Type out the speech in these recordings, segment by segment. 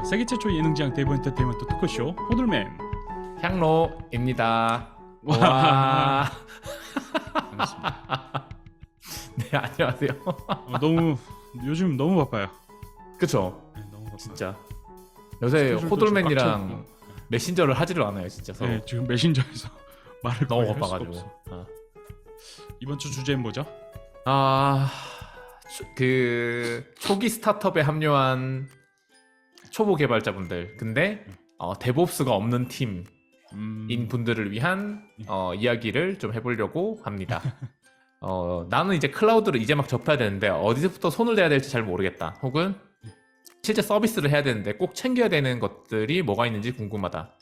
자, 세계 최초 예능지향 데이브 엔터테인먼트 토크쇼 호들맨. 향로입니다. 와. 와. 반갑습니다. 네, 안녕하세요. 너무 요즘 너무 바빠요. 그쵸? 네, 너무 바빠요. 진짜 요새 스케줄도 호돌맨이랑 좀 꽉 차 있고. 메신저를 하지를 않아요, 진짜 서로. 네, 지금 메신저에서 말을 너무 거의 할 수가 바빠가지고. 없어. 이번 주 주제는 뭐죠? 그 초기 스타트업에 합류한 초보 개발자분들, 근데 데브옵스가 없는 팀인 분들을 위한 이야기를 좀 해보려고 합니다. 나는 이제 클라우드를 이제 막 접해야 되는데 어디서부터 손을 대야 될지 잘 모르겠다. 혹은 실제 서비스를 해야 되는데 꼭 챙겨야 되는 것들이 뭐가 있는지 궁금하다.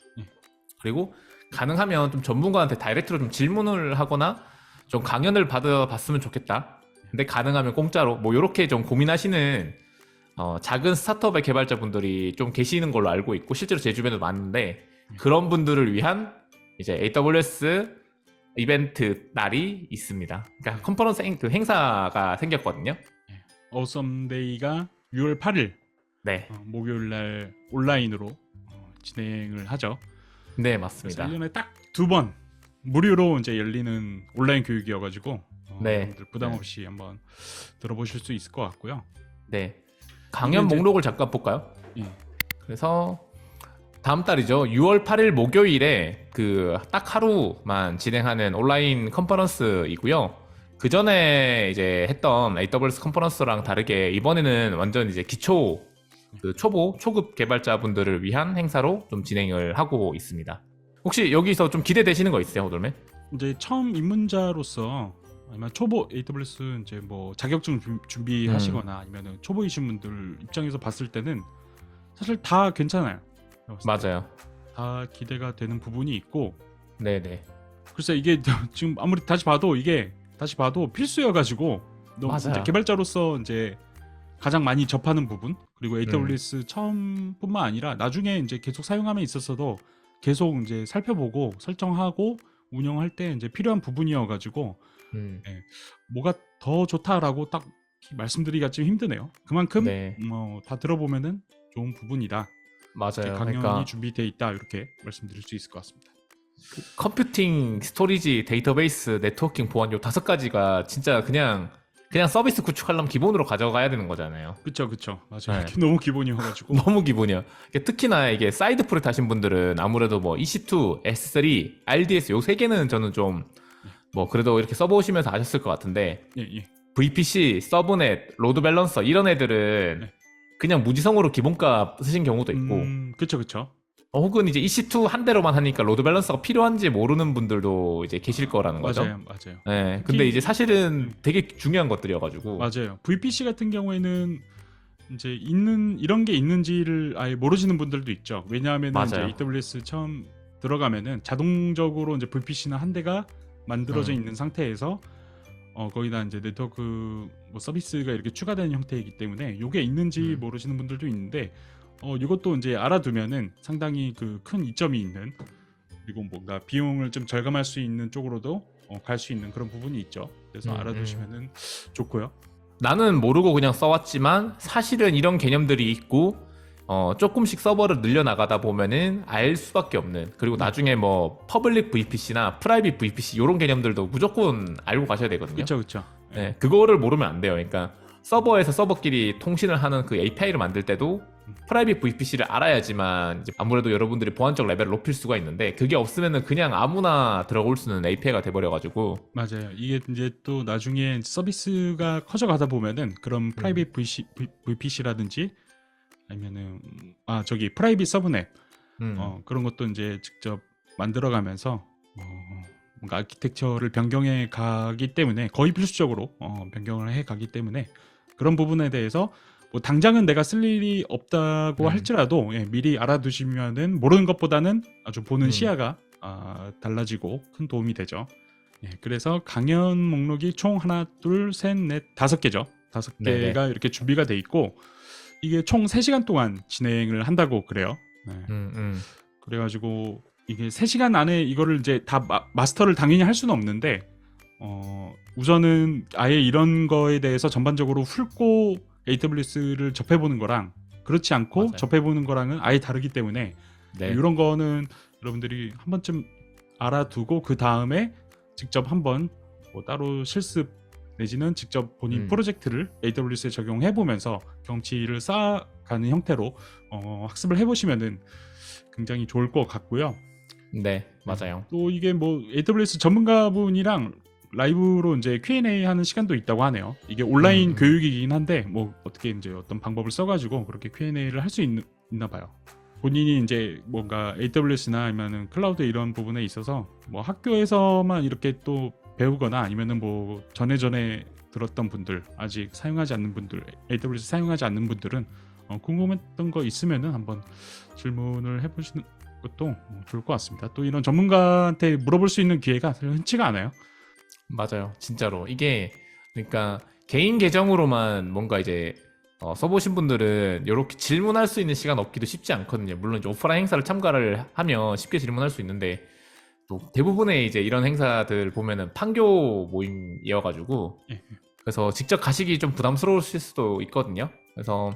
그리고 가능하면 좀 전문가한테 다이렉트로 좀 질문을 하거나 좀 강연을 받아봤으면 좋겠다. 근데 가능하면 공짜로 뭐 이렇게 좀 고민하시는 작은 스타트업의 개발자분들이 좀 계시는 걸로 알고 있고 실제로 제 주변에도 많은데 그런 분들을 위한 이제 AWS 이벤트 날이 있습니다. 그러니까 컨퍼런스 그 행사가 생겼거든요. 어썸데이가 6월 8일 네, 목요일 날 온라인으로 진행을 하죠. 네 그래서 맞습니다. 1년에 딱 2번 무료로 이제 열리는 온라인 교육이어가지고 네. 여러분들 부담 없이 한번 들어보실 수 있을 것 같고요. 네, 강연 이제- 목록을 잠깐 볼까요? 예. 그래서 다음 달이죠. 6월 8일 목요일에 그 딱 하루만 진행하는 온라인 컨퍼런스이고요. 그 전에 이제 했던 AWS 컨퍼런스랑 다르게 이번에는 완전 이제 기초 그 초급 개발자분들을 위한 행사로 좀 진행을 하고 있습니다. 혹시 여기서 좀 기대되시는 거 있으세요, 호돌맨? 이제 처음 입문자로서 아니면 초보 AWS 이제 뭐 자격증 준비하시거나 아니면은 초보이신 분들 입장에서 봤을 때는 사실 다 괜찮아요. 맞아요. 다 기대가 되는 부분이 있고 네네. 글쎄 이게 지금 아무리 다시 봐도 필수여가지고 너무 맞아요. 이제 개발자로서 이제 가장 많이 접하는 부분 그리고 AWS 처음뿐만 아니라 나중에 이제 계속 사용함에 있어서도 계속 이제 살펴보고 설정하고 운영할 때 이제 필요한 부분이어가지고 뭐가 더 좋다라고 딱 말씀드리기가 좀 힘드네요. 그만큼 네. 다 들어보면은 좋은 부분이다. 맞아요. 강연이 그러니까 준비돼 있다 이렇게 말씀드릴 수 있을 것 같습니다. 컴퓨팅, 스토리지, 데이터베이스, 네트워킹, 보안 요 5가지가 진짜 그냥 서비스 구축하려면 기본으로 가져가야 되는 거잖아요. 그쵸 맞아요. 네. 너무 기본이어가지고 너무 기본이야. 특히나 이게 사이드 프로젝트 하신 분들은 아무래도 뭐 EC2, S3, RDS 요 3개는 저는 좀 뭐 그래도 이렇게 써보시면서 아셨을 것 같은데 예. VPC, 서브넷, 로드 밸런서 이런 애들은 네. 그냥 무지성으로 기본값 쓰신 경우도 있고 그쵸. 혹은 이제 EC2 한 대로만 하니까 로드 밸런서가 필요한지 모르는 분들도 이제 계실 거라는 거죠. 맞아요. 네, 근데 이제 사실은 되게 중요한 것들이어가지고. 맞아요. VPC 같은 경우에는 이제 있는 이런 게 있는지를 아예 모르시는 분들도 있죠. 왜냐하면 이제 맞아요. AWS 처음 들어가면은 자동적으로 이제 VPC나 한 대가 만들어져 있는 상태에서 거기다 이제 네트워크 뭐 서비스가 이렇게 추가되는 형태이기 때문에 이게 있는지 모르시는 분들도 있는데 이것도 이제 알아두면은 상당히 그 큰 이점이 있는 그리고 뭔가 비용을 좀 절감할 수 있는 쪽으로도 갈 수 있는 그런 부분이 있죠. 그래서 알아두시면은 좋고요. 나는 모르고 그냥 써왔지만 사실은 이런 개념들이 있고 조금씩 서버를 늘려나가다 보면은 알 수밖에 없는, 그리고 나중에 뭐 퍼블릭 VPC나 프라이빗 VPC 이런 개념들도 무조건 알고 가셔야 되거든요. 그쵸. 네, 그거를 모르면 안 돼요. 그러니까 서버에서 서버끼리 통신을 하는 그 API를 만들 때도 프라이빗 VPC를 알아야지만 이제 아무래도 여러분들이 보안적 레벨을 높일 수가 있는데 그게 없으면은 그냥 아무나 들어올 수 있는 API가 돼버려가지고. 맞아요. 이게 이제 또 나중에 서비스가 커져가다 보면은 그런 프라이빗 VPC라든지 아니면은 프라이빗 서브넷 그런 것도 이제 직접 만들어가면서 뭔가 아키텍처를 변경해 가기 때문에 거의 필수적으로 변경을 해 가기 때문에 그런 부분에 대해서 뭐 당장은 내가 쓸 일이 없다고 할지라도 미리 알아두시면은 모르는 것보다는 아주 보는 시야가 달라지고 큰 도움이 되죠. 그래서 강연 목록이 총 하나, 둘, 셋, 넷, 5개죠. 5개가 이렇게 준비가 돼 있고 이게 총 3시간 동안 진행을 한다고 그래요. 그래가지고 이게 3시간 안에 이거를 이제 다 마스터를 당연히 할 수는 없는데 우선은 아예 이런 거에 대해서 전반적으로 훑고 AWS를 접해보는 거랑 그렇지 않고 맞아요. 접해보는 거랑은 아예 다르기 때문에 네. 이런 거는 여러분들이 한 번쯤 알아두고 그 다음에 직접 한번 뭐 따로 실습 내지는 직접 본인 프로젝트를 AWS에 적용해 보면서 경치를 쌓아가는 형태로 학습을 해보시면은 굉장히 좋을 것 같고요. 네, 맞아요. 또 이게 뭐 AWS 전문가분이랑 라이브로 이제 Q&A 하는 시간도 있다고 하네요. 이게 온라인 교육이긴 한데 뭐 어떻게 이제 어떤 방법을 써가지고 그렇게 Q&A를 할 수 있나 봐요. 본인이 이제 뭔가 AWS나 아니면은 클라우드 이런 부분에 있어서 뭐 학교에서만 이렇게 또 배우거나 아니면은 뭐 전에 들었던 분들 아직 사용하지 않는 분들 AWS 사용하지 않는 분들은 궁금했던 거 있으면은 한번 질문을 해보시는 것도 좋을 것 같습니다. 또 이런 전문가한테 물어볼 수 있는 기회가 사실 흔치가 않아요. 맞아요. 진짜로. 이게 그러니까 개인 계정으로만 뭔가 이제 써보신 분들은 이렇게 질문할 수 있는 시간 얻기도 쉽지 않거든요. 물론 이제 오프라인 행사를 참가를 하면 쉽게 질문할 수 있는데 또 대부분의 이제 이런 행사들 보면은 판교 모임이어가지고 그래서 직접 가시기 좀 부담스러우실 수도 있거든요. 그래서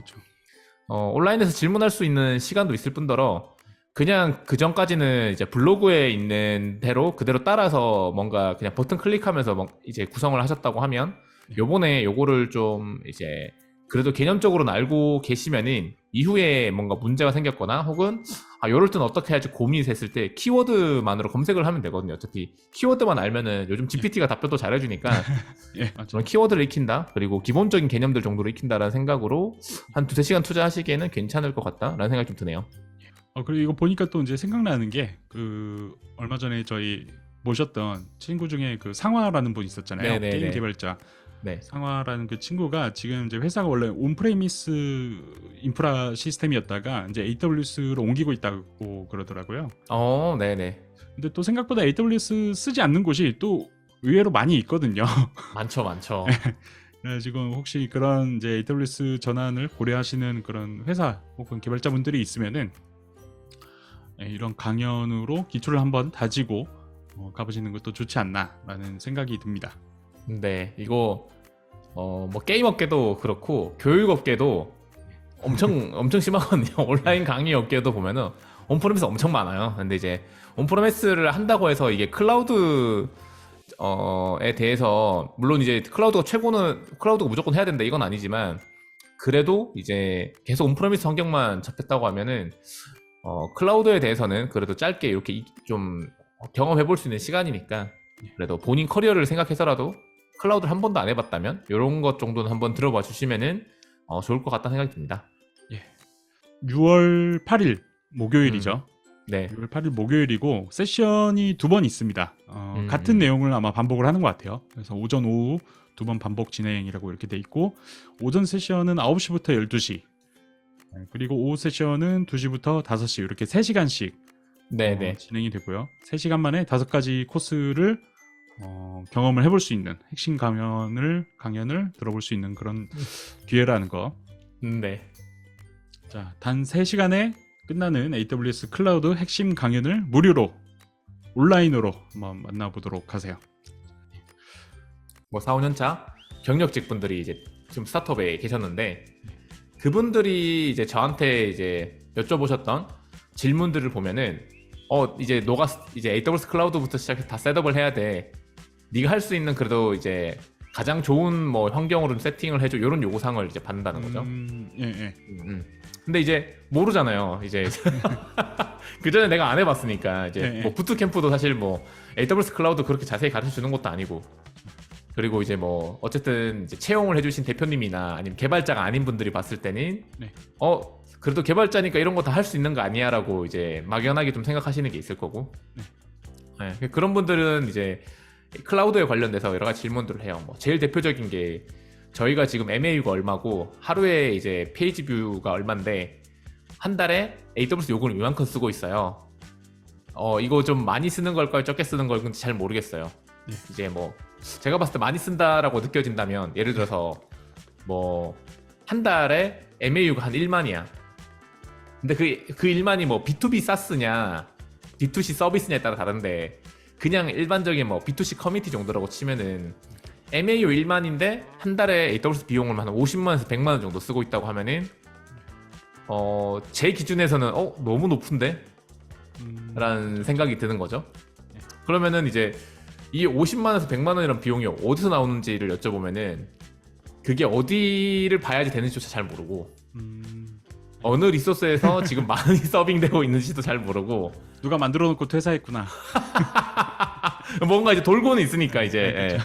온라인에서 질문할 수 있는 시간도 있을 뿐더러 그냥 그 전까지는 이제 블로그에 있는 대로 그대로 따라서 뭔가 그냥 버튼 클릭하면서 이제 구성을 하셨다고 하면 요번에 요거를 좀 이제 그래도 개념적으로는 알고 계시면은 이후에 뭔가 문제가 생겼거나 혹은 요럴 때는 어떻게 해야지 고민이 됐을 때 키워드만으로 검색을 하면 되거든요. 어차피 키워드만 알면은 요즘 GPT가 답변도 잘해주니까 그런 키워드를 익힌다 그리고 기본적인 개념들 정도로 익힌다라는 생각으로 한 2-3시간 투자하시기에는 괜찮을 것 같다라는 생각이 좀 드네요. 그리고 이거 보니까 또 이제 생각나는 게 얼마 전에 저희 모셨던 친구 중에 그 상화라는 분 있었잖아요. 네네네. 게임 개발자. 네. 상화라는 그 친구가 지금 이제 회사가 원래 온프레미스 인프라 시스템이었다가 이제 AWS로 옮기고 있다고 그러더라고요. 네네. 근데 또 생각보다 AWS 쓰지 않는 곳이 또 의외로 많이 있거든요. 많죠. 지금 혹시 그런 이제 AWS 전환을 고려하시는 그런 회사 혹은 개발자분들이 있으면은 이런 강연으로 기초를 한번 다지고 가보시는 것도 좋지 않나라는 생각이 듭니다. 네, 이거 뭐 게임 업계도 그렇고 교육 업계도 엄청 심하거든요. 온라인 강의 업계도 보면은 온프레미스 엄청 많아요. 근데 이제 온프레미스를 한다고 해서 이게 클라우드 에 대해서 물론 이제 클라우드가 무조건 해야 된다 이건 아니지만 그래도 이제 계속 온프레미스 환경만 잡혔다고 하면은 클라우드에 대해서는 그래도 짧게 이렇게 좀 경험해 볼 수 있는 시간이니까 그래도 본인 커리어를 생각해서라도 클라우드를 한 번도 안 해봤다면 이런 것 정도는 한번 들어봐 주시면은 좋을 것 같다는 생각이 듭니다. 6월 8일 목요일이죠. 네. 6월 8일 목요일이고 세션이 2번 있습니다. 같은 내용을 아마 반복을 하는 것 같아요. 그래서 오전 오후 2번 반복 진행이라고 이렇게 돼 있고 오전 세션은 9시부터 12시 그리고 오후 세션은 2시부터 5시 이렇게 3시간씩 네네. 진행이 되고요. 3시간 만에 5가지 코스를 경험을 해볼 수 있는 핵심 강연을 들어볼 수 있는 그런 기회라는 거. 네. 자, 단 3시간에 끝나는 AWS 클라우드 핵심 강연을 무료로 온라인으로 한번 만나보도록 하세요. 뭐 4-5년차 경력직 분들이 이제 지금 스타트업에 계셨는데 그분들이 이제 저한테 이제 여쭤보셨던 질문들을 보면은 이제 너가 이제 AWS 클라우드부터 시작해서 다 셋업을 해야 돼. 네가 할 수 있는 그래도 이제 가장 좋은 뭐 환경으로 세팅을 해줘. 이런 요구사항을 이제 받는다는 거죠. 근데 이제 모르잖아요. 이제 그 전에 내가 안 해봤으니까 이제 뭐 부트캠프도 사실 뭐 AWS 클라우드 그렇게 자세히 가르쳐 주는 것도 아니고. 그리고 이제 뭐 어쨌든 이제 채용을 해주신 대표님이나 아니면 개발자가 아닌 분들이 봤을 때는 그래도 개발자니까 이런 거 다 할 수 있는 거 아니야라고 이제 막연하게 좀 생각하시는 게 있을 거고 그런 분들은 이제 클라우드에 관련돼서 여러 가지 질문들을 해요. 뭐 제일 대표적인 게 저희가 지금 MAU가 얼마고 하루에 이제 페이지 뷰가 얼마인데 한 달에 AWS 요금을 이만큼 쓰고 있어요. 이거 좀 많이 쓰는 걸까요? 적게 쓰는 걸까요? 잘 모르겠어요. 이제 뭐 제가 봤을 때 많이 쓴다라고 느껴진다면 예를 들어서 뭐 한 달에 MAU가 한 1만이야. 근데 그 1만이 뭐 B2B 사스냐 B2C 서비스냐에 따라 다른데 그냥 일반적인 뭐 B2C 커뮤니티 정도라고 치면은 MAU 1만인데 한 달에 AWS 비용을 한 50만에서 100만 원 정도 쓰고 있다고 하면은 제 기준에서는 너무 높은데? 음, 라는 생각이 드는 거죠. 네. 그러면은 이제 이 50만 원에서 100만 원이라는 비용이 어디서 나오는지를 여쭤보면은 그게 어디를 봐야지 되는지조차 잘 모르고 음, 어느 리소스에서 지금 많이 서빙되고 있는지도 잘 모르고 누가 만들어 놓고 퇴사했구나. 뭔가 이제 돌고는 있으니까 이제 네, 그쵸.